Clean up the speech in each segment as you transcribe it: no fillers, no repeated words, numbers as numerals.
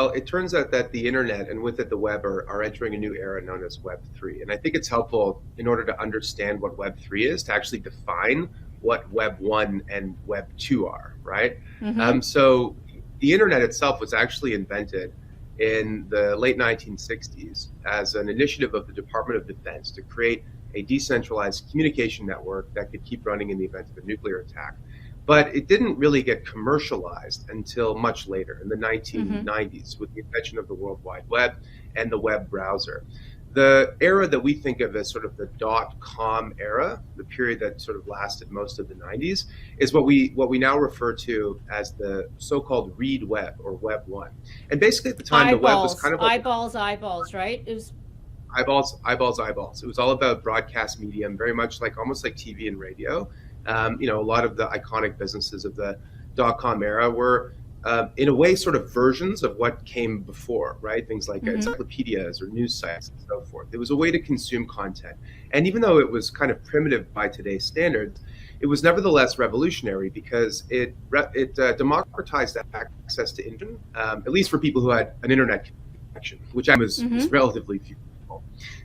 Well, it turns out that the internet and with it the web are entering a new era known as Web3. And I think it's helpful in order to understand what Web3 is to actually define what Web1 and Web2 are, right? Mm-hmm. So the internet itself was actually invented in the late 1960s as an initiative of the Department of Defense to create a decentralized communication network that could keep running in the event of a nuclear attack. But it didn't really get commercialized until much later in the Mm-hmm. 1990s with the invention of the World Wide Web and the web browser. The era that we think of as sort of the dot-com era, the period that sort of lasted most of the 90s, is what we now refer to as the so-called read web or Web 1. And basically at the time, the web was Eyeballs, kind of like eyeballs, eyeballs, right? It was. eyeballs. It was all about broadcast medium, very much like almost like TV and radio. A lot of the iconic businesses of the dot-com era were, in a way, sort of versions of what came before, right? Things like Mm-hmm. encyclopedias or news sites and so forth. It was a way to consume content. And even though it was kind of primitive by today's standards, it was nevertheless revolutionary because it democratized access to internet, at least for people who had an internet connection, which was Mm-hmm. relatively few people.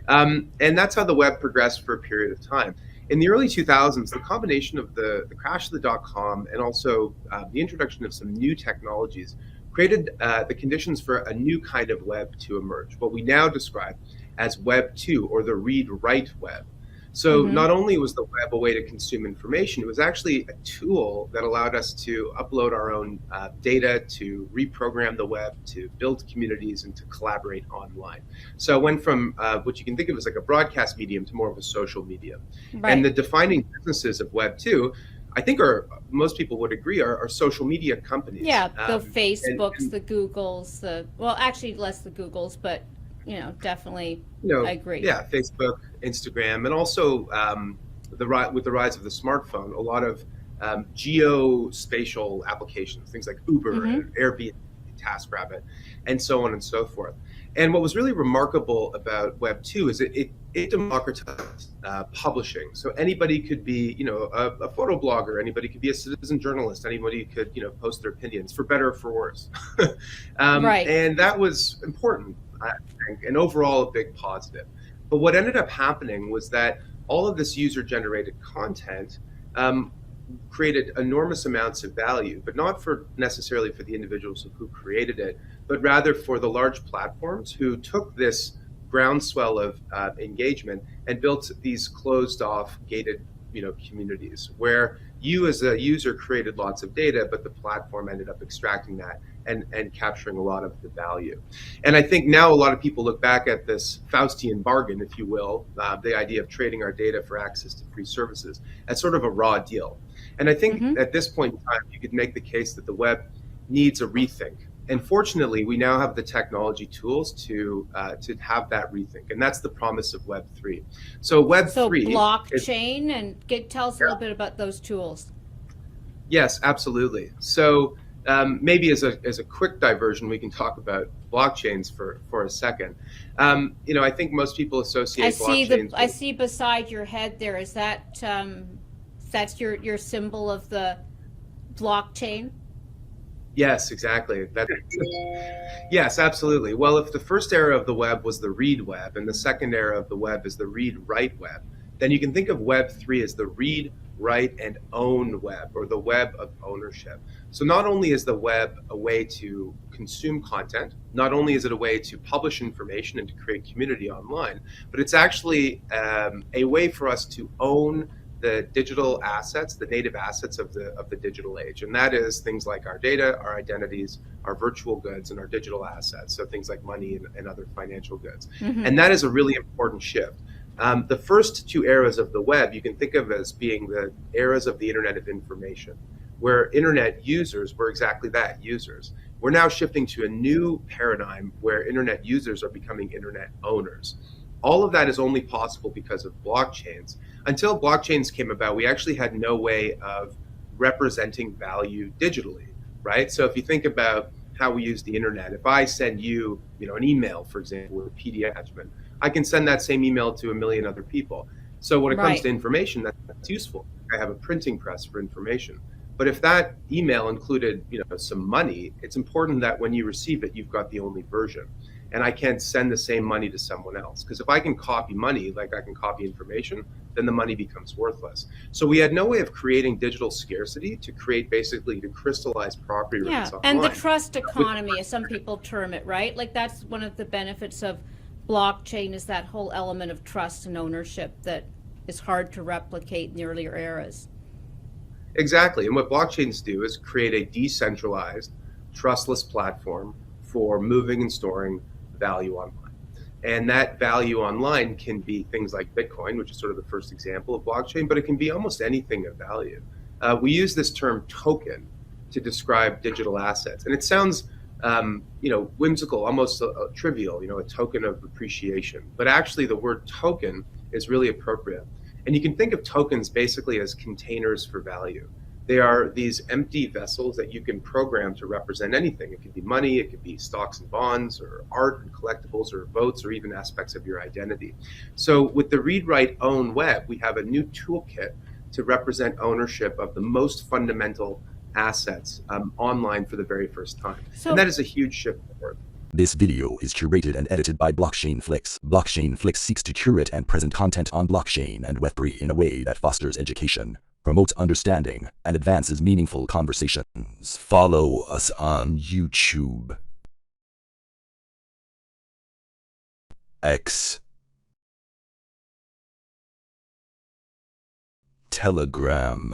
And that's how the web progressed for a period of time. In the early 2000s, the combination of the crash of the dot-com and also the introduction of some new technologies created the conditions for a new kind of web to emerge, what we now describe as Web 2 or the read-write web. So Mm-hmm. not only was the web a way to consume information, it was actually a tool that allowed us to upload our own data, to reprogram the web, to build communities, and to collaborate online. So it went from what you can think of as like a broadcast medium to more of a social medium. And Right. the defining businesses of Web 2, I think are most people would agree are social media companies. Yeah, the Facebooks, And the Googles, well, actually less the Googles, but definitely, I agree. yeah, Facebook, Instagram, and also with the rise of the smartphone, a lot of geospatial applications, things like Uber Mm-hmm. and Airbnb, TaskRabbit, and so on and so forth. And what was really remarkable about Web 2 is it democratized publishing. So anybody could be, a photo blogger, anybody could be a citizen journalist, anybody could, post their opinions for better or for worse. Right. And that was important, I think, and overall a big positive. But what ended up happening was that all of this user-generated content created enormous amounts of value, but not for necessarily for the individuals who created it, but rather for the large platforms who took this groundswell of engagement and built these closed-off, gated, communities where you as a user created lots of data, but the platform ended up extracting that and capturing a lot of the value. And I think now a lot of people look back at this Faustian bargain, if you will, the idea of trading our data for access to free services as sort of a raw deal. And I think Mm-hmm. at this point in time, you could make the case that the web needs a rethink. And fortunately, we now have the technology tools to have that rethink, and that's the promise of Web 3. So Web So 3 is blockchain, and tell us a little bit about those tools. yes, absolutely. So maybe as a quick diversion, we can talk about blockchains for a second. I think most people associate blockchains I with see beside your head there. Is that that's your symbol of the blockchain? yes, exactly. Yes, absolutely. Well, if the first era of the web was the read web and the second era of the web is the read write web, then you can think of Web 3 as the read, write, and own web, or the web of ownership. So not only is the web a way to consume content, not only is it a way to publish information and to create community online, but it's actually a way for us to own the digital assets, the native assets of the digital age. And that is things like our data, our identities, our virtual goods, and our digital assets. So things like money and other financial goods. Mm-hmm. And that is a really important shift. The first two eras of the web you can think of as being the eras of the Internet of Information, where Internet users were exactly that, users. We're now shifting to a new paradigm where Internet users are becoming Internet owners. All of that is only possible because of blockchains. Until blockchains came about, we actually had no way of representing value digitally, right? So if you think about how we use the internet, if I send you, an email, for example, with a PDF attachment, I can send that same email to a million other people. So when it comes Right. to information, that's useful. I have a printing press for information. But if that email included, some money, it's important that when you receive it, you've got the only version. And I can't send the same money to someone else. Because if I can copy money, like I can copy information, then the money becomes worthless. So we had no way of creating digital scarcity to create basically to crystallize property Yeah, rights and the online. trust economy, as some people term it, right? Like that's one of the benefits of blockchain is that whole element of trust and ownership that is hard to replicate in the earlier eras. Exactly. And what blockchains do is create a decentralized, trustless platform for moving and storing value online. And that value online can be things like Bitcoin, which is sort of the first example of blockchain, but it can be almost anything of value. We use this term token to describe digital assets. And it sounds, whimsical, almost trivial, a token of appreciation. But actually, the word token is really appropriate. And you can think of tokens basically as containers for value. They are these empty vessels that you can program to represent anything. It could be money, it could be stocks and bonds, or art and collectibles, or votes, or even aspects of your identity. So with the read, write, own web, we have a new toolkit to represent ownership of the most fundamental assets online for the very first time. And So that is a huge shift forward. This video is curated and edited by Blockchain Flix. Blockchain Flix seeks to curate and present content on blockchain and Web3 in a way that fosters education, promotes understanding, and advances meaningful conversations. Follow us on YouTube, X, Telegram,